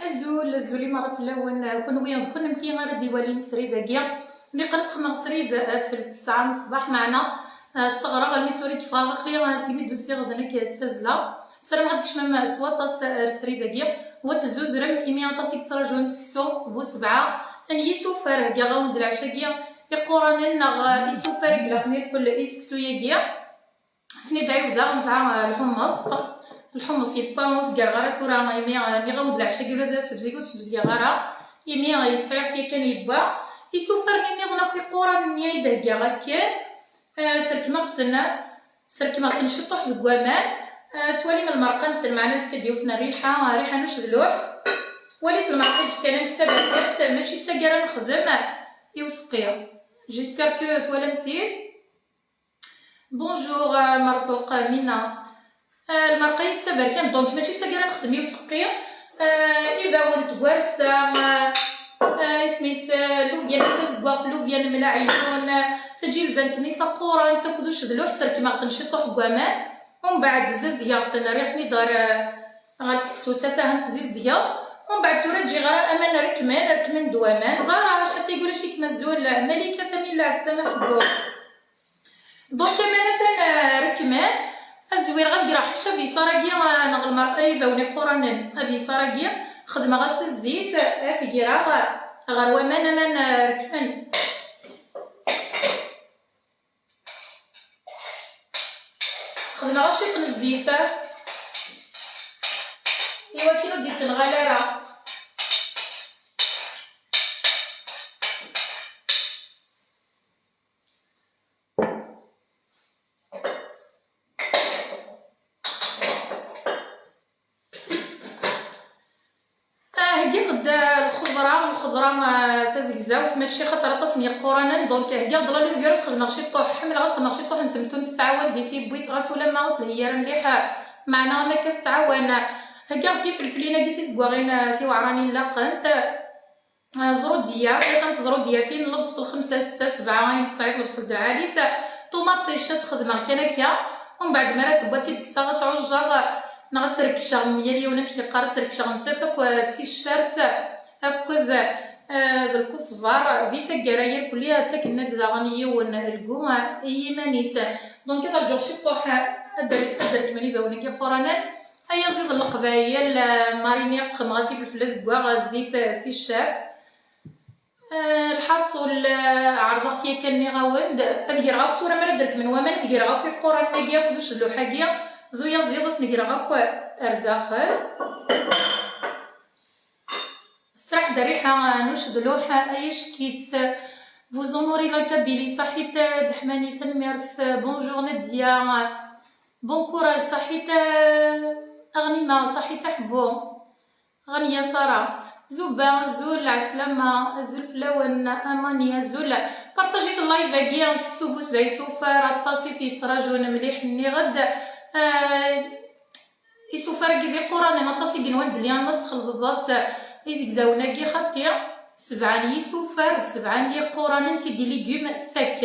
الزولي مرة في اللون كون ويا كنا متي غير ديوالي نسري داكيا اللي قلت خمغ سريد في التسعة الصباح معنا الصغرى غادي توريد فراغ قليا سيمي دوسي غدنا كتسازلا السلام غادي كشمام سواطاس سري داكيا هو تزوزرم إمي طاسي تراجو نسكسو بو سبعة أن يسوفر كاع غاود العشاكيا يقورانا نغ يسوفر كلا خني كل يسكسو ياكيا سني دايو دا نزعا الحمص يبان كاع غير ثورا يمي غاود العشاء كيبدا سبزيكو سبزيا غارا يمي يصير فيه كان يبا يسوفرني نظنا في قران نيا داكيا غاكان سرك ما غتن شطوح دكوامان توالي من المرقه نسل معنا في كديوتنا ريحه نوش دلوح وليت المرقه في كلام كتابات ماشي تساكر نخدم يوسقيا جيسبر كو توالمتي بونجور مرزوق مينا المرقه يستبركان دونك ماشي تاكر نخدم يوسقيا إذا ونت كوارسة اسميس لوفيان فاسكواغ لوفيان ملاعيون تجي البنتني فقورا تاكدوش دلوح سر كيما غتنشطو حكوامان ومن بعد الزاز ديال فنا ريحني دار غاسكسو تفاهم تزيز ديال ومن بعد تورا تجي غير امان ركمان دوامان زهرة واش حتى يقول شي كما الزول ملكة فمين عسلامة حبو دونك مثلا ركمان الزوير غادي راح شافي صراكيا نغ المرأة فاوني قران افي صراكيا خدمة غاس الزيت افكيرا غير ومان ركمان خدمة غاس شيقن الزيت ايوا كي بديت الغلارة الخضره فازكزاوت ماشي خاطر طاسني قرانا دونك هكا ضل لي فيروس خدنا شي طوح حمل غاصنا شي طوح نتمتم تستعاون دي في بويت غاسولا ماوت هي مليحه معنا ما كتعاون هكا كيف الفلينه دي في زكواغين في وعراني لاقنت زروديه كانت زروديه فين لبس 5 6 7 9 لبس الدعاليس طوماطيشه تخدمها كان هكا ومن بعد ما راه ثباتي ديك الساعه تعوج نغتركشا ميالي ولا في قاره تركشا نتفك تي الشارث هكذا الكصفار ذي ثقرايا كلها تاكلنا داغنيه ونلقو ايمانيس دونك كترجع شي طوح ادرك ماني باونك قرانا هيا زيد القبايل مارينير تخمغاسي في الفلاس كوا الزيت في الشاف الحصول عرضه فيا كاني غاوند هذه راه صوره ما درك من وما هذه راه في قران ناقيه كلش اللوحاقيه زويا زيدت نقرا غاكو ارزاخ صراحه دريحه نوش دلوحه ايش كيت فوزونوري لا كابيلي صحيت دحماني ثنميرث بونجور ناديه بون كوراج صحيت اغنيمه صحيت حبو غنيه ساره زوبا زول عسلامه زول فلاون امانيه زول بارطاجيت اللايف كاع نسكسو بوس بعيسوفار الطاسي فيه تراجون مليح ني غد يسوفار كيفي قران نطاسي كنوان بليان مسخل بلاص يزكزاونا كي خطيا 7 يسوفار 7 قران نسيدي ليغوم ساك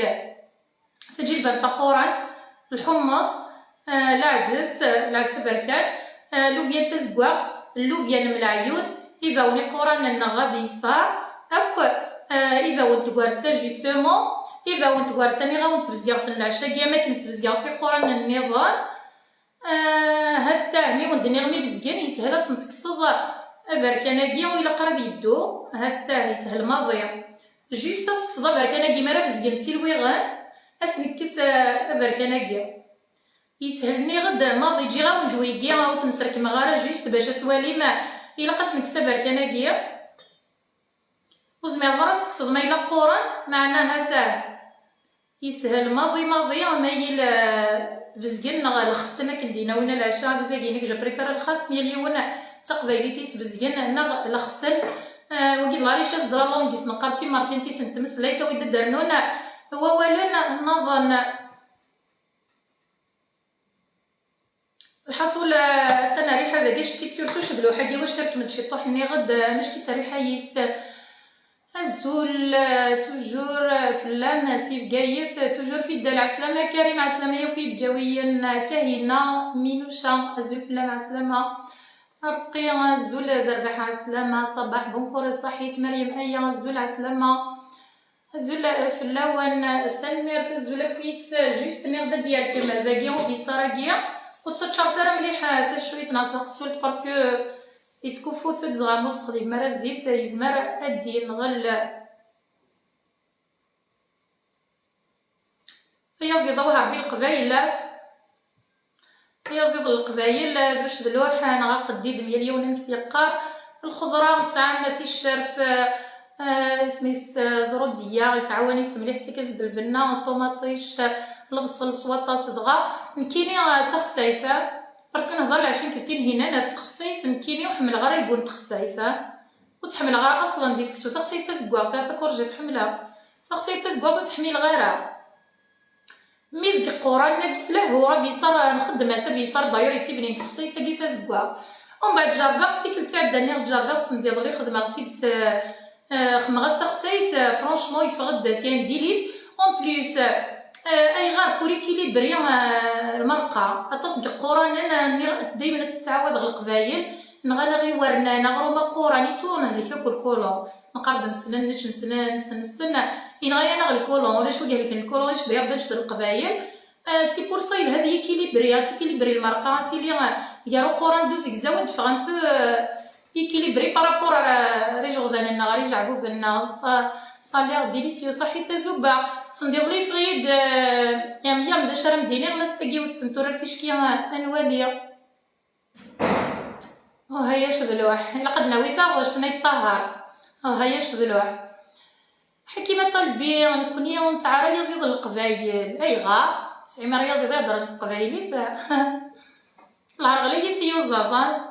تجي البنطه قران الحمص العدس بركان لوفيان تزكواغ لوفيان ملعيون يفاوني قران نغادي صار هاك يفاون تكوارسا جوستومون يفاون تكوارسا ني غاون تسبزكاغ في العشاء كاع ما كنسبزكاغ في قران النظام هاد تاعمي ودني غمي بزكان يسهل اصلا تكسض بركاناكيا ويلا قرب يدو هاد تاع يسهل ماضي جوست تكسض بركاناكي مرا بزكان تيلويغان اسنكس بركاناكيا يسهلني غد ماضي جي غاون دويكيا غاوت نسرك مغارا جوست باش توالي ما الا قاسنك سبر كناكيا وزمي الغرس تقصد ما الا قران معناها ساهل يسهل ماضي ما يلا بزقن الخصنا كندينا وين العشاء بزاكينك جو بريفير الخاص مليون تقبايلي فيس بزقن نغ الخصن وكي الله ريشاس درا لون كيس نقارتي ماركنتي سنتمس لايكا ويدا درنونا هو والون نظن الحصول تانا ريحه باقيش كيتسيرتوش دلوحه كي واش درت من شي طوح ني غد ماش كيتا ريحه يس الزول توجور فلان سيف قايث توجور في الدال عسلامه كريم عسلامه يوكي بجويا كاهنه مينوشا الزول فلان عسلامه رزقي الزول ذربح على السلامة. صباح بونكور صحيت مريم أيا الزول على السلامة. الزول في اللون ثانمير في الزول كويس جوست نغدا ديالك باقي وبيصراكيا وتتشرفر مليح في شويه نافق السولت باسكو يتكفو ثد غاموس تقديم مرا الزيت يزمر ادي نغل هي زيضوها ربي القبايل هي زيض القبايل دوش دلوح انا غقديد ميال ونمس يقار الخضره نسعى ما في الشرف سميس زروديه يتعاونيت مليح حتى كزد البنه والطوماطيش البصل السواطه صدغه نكيني في خسايفه باسكو نهضر العشرين كثير هنا في خسايف نكيني وحمل غير البون خسايفه وتحمل غير اصلا ديسكسو خسايفه زكوافه فكورجي تحملها خسايفه زكوافه وتحمل غيرها مي ديك القران قلت له هو بيصار نخدم حساب بيصار بايوريتي بنين خسايفه كيفاش زكوا ومن بعد جربت سيكل تاع داني جربت سندير لي خدمه فيتس خمغاس خسايف فرانشمون يفغد سي ان ديليس اون بليس اي غير بور اكيليبري المرقه اتصدق قران انا دائما تتعاود على القبايل نغانا غير ورنا نغرو قراني تو نهلك كل كولون نقرب نسنن نسن إن غايا أنا الكولون ولا شو قال لك الكولون واش بيا بدا نشد القبايل سي بور سا هذه اكيليبري تيكيليبري المرقه تيلي يارو قران دوزك زاود فغ ان بو اكيليبري بارابور ريجوردان النغاري جعبو بنا صالير ديليسيو صحي تزوبا صندير لي فريد يا ميام دا شرم دينير نستقي والسنتور الفيشكي انواليه هيا شذلوح لقد ناوي فاغوش فناي الطهر هيا شذلوح حكيمة طلبي نكون يوم نسعى يزيد القبايل ايغا سعيما يزيد درس القبايل العرغلية في يوزابان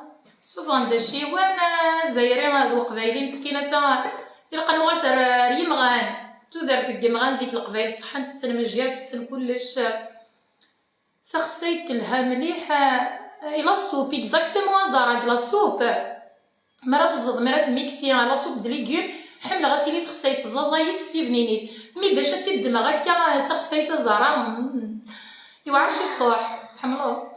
سوفان داشي وانا زايرين هادو القبايلي مسكينة فا يلقى نوغال ثر ريمغان تودر في مغان زيك القبايل صحا تستن مجير تستن كلش فخسيت لها مليح إلا السوب اكزاكتومون زارك لا سوب مرات الزض مرات ميكسي لا سوب دليغيوم حمل غاتيلي تخسيت الزازايت سي بنينيت مي باش تيدمغ هكا تخسيت الزرا يوعش الطوح تحملوه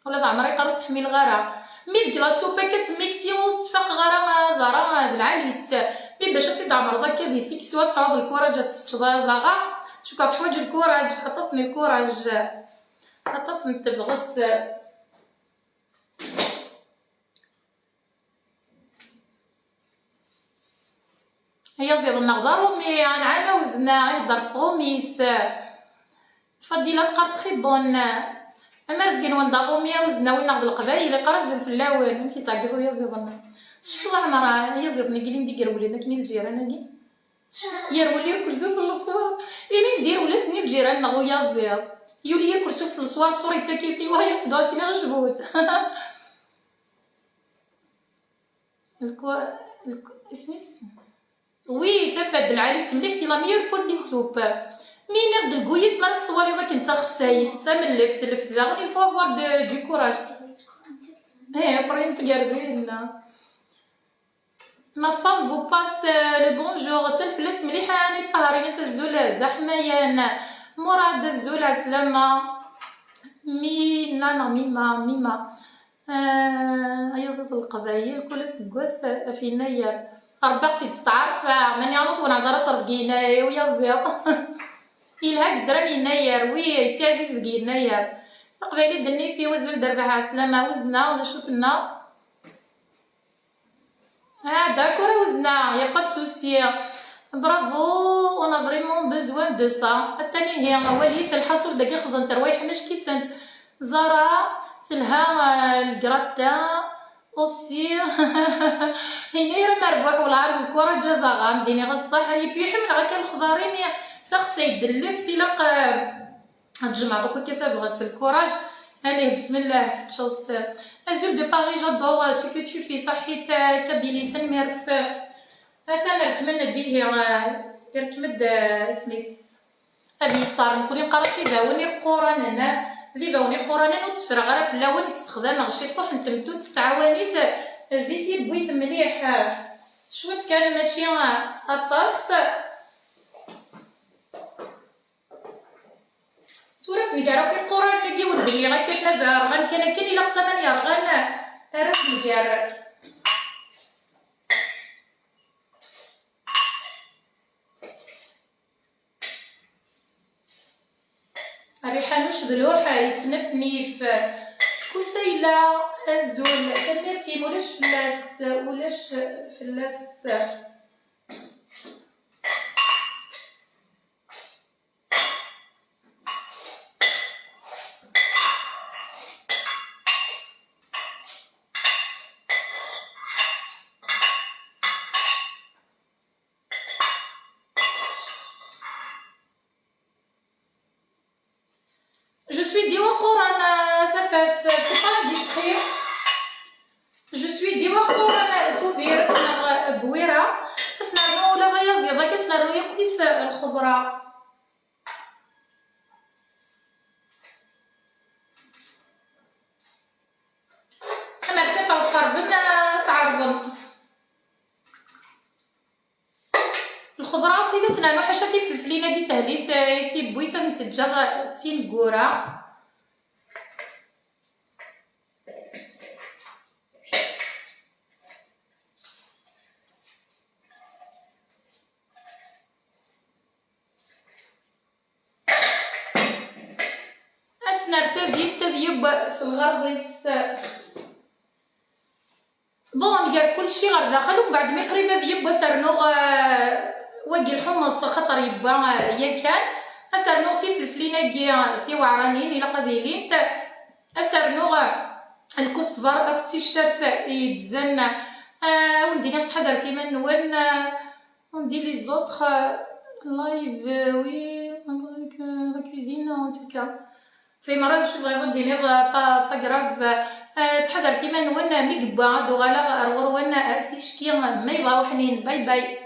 ولا عمري قررت تحميل غارة مي ديك لا سوب كتميكسي وصفاق غارة زرا هاد العاليت مي باش تدعمر داك دي سيكسوا تصعود الكوراج تشضازاغا شوكا في حوايج الكوراج عطسني الكوراج عطسني تبغس هي زيد النغدر مي نعانا وزنا يهدر صغوميث فضيلة تقار تخي بون اما رزقين وندابو ميا وزنا وين ناخد القبايل قرزو في اللون كي تعقدو يا زيدنا شوف العمر يا زيدنا قالي ندير ولينا كني الجيران كي يا ولي ياكلزو في الصوار إني ندير ولا سني الجيران نغو يا زيد يولي ياكلزو في الصوار صوريتا كيفي وهي تدوسينا غشبوت اسميس وي ففاد العالي تمليح سي لا ميور بور لي سوب مي نغد الكويس ما تصوري داك انت خسايف حتى من لفت داغ il faut avoir du courage بريم تقربينا ما فام فو باس لو بونجور سلف الاسم مليحه راني طاهرين الزول دحميان مراد الزول عسلامه مينا ميما يزيد القبايل كل سكوس في نير ربي خصك تستعرف ماني عرفت وانا عذرا ترقينا ويا الزيط الهاك دراني ناير وي تي عزيز دقي ناير قبيلي دني في وزول دربها عسلامة وزنا ولا شوفنا داكور وزنا يا با دو سوسي برافو انا فريمون بوزوان دو سا الثاني هي وليث الحصول دقيق خدن تروايح مش كيفن زرا تلها الكراتان اوسي هنا يرى مربوح ولا عارف الكره جازا غامديني غصح يبي حمل غا كان الخضارين فخص يدلف تيلاق تجمع دوك كيف بغاس الكوراج عليه بسم الله تشوف ازول دو باري جادور سو كو تو في صحيت كابيلي فالميرث مثلا نتمنى ديه يركمد اسميس ابي صار نكوني قرات في باوني قران انا ذي باوني قرانا وتفرغ غير في اللون كتستخدم غشي طوح نتمتو تستعواني ذي بويث مليح شويه كان ماشي اطاس تورس نقراو في القران اللي ودني غا كتلافا غن كان الا قسما يا غن رز البيار. الريحان وشدلوح يتنفني في كسيلة الزول تنرتيم ولاش فلاس. Je suis ديوا قران ففاف سي با ديسكري. Je suis ديوا قران زوفيرت نغ بويرة كسنرنو ولا غيا زيضا كسنرنو يقوي في الخضرة. أنا ارتفع القرب تعرضم الخضرة كي تتنانو حاشا في فلفلينة بيسهلي في بويفة متجا تين كورا. أسنر تذيب الغرضيس بون ديال كلشي غير داخل ومن بعد مي قريبه ذيب سرنوغ واقي الحمص خطر يبا يا كان اسرنوغ في فلفلينه في وعرانين الى قبيلين اسرنوغ الكزبر اكتشاف يتزن وندير نتحضر في منون وندير لي زوطخ لايف وي لا كوزين ان توكا في مرات شو فريمون دينير با غراف تحضر في منون ميقبا دوغالا رورونا في شكي ما يبغاو حنين باي باي.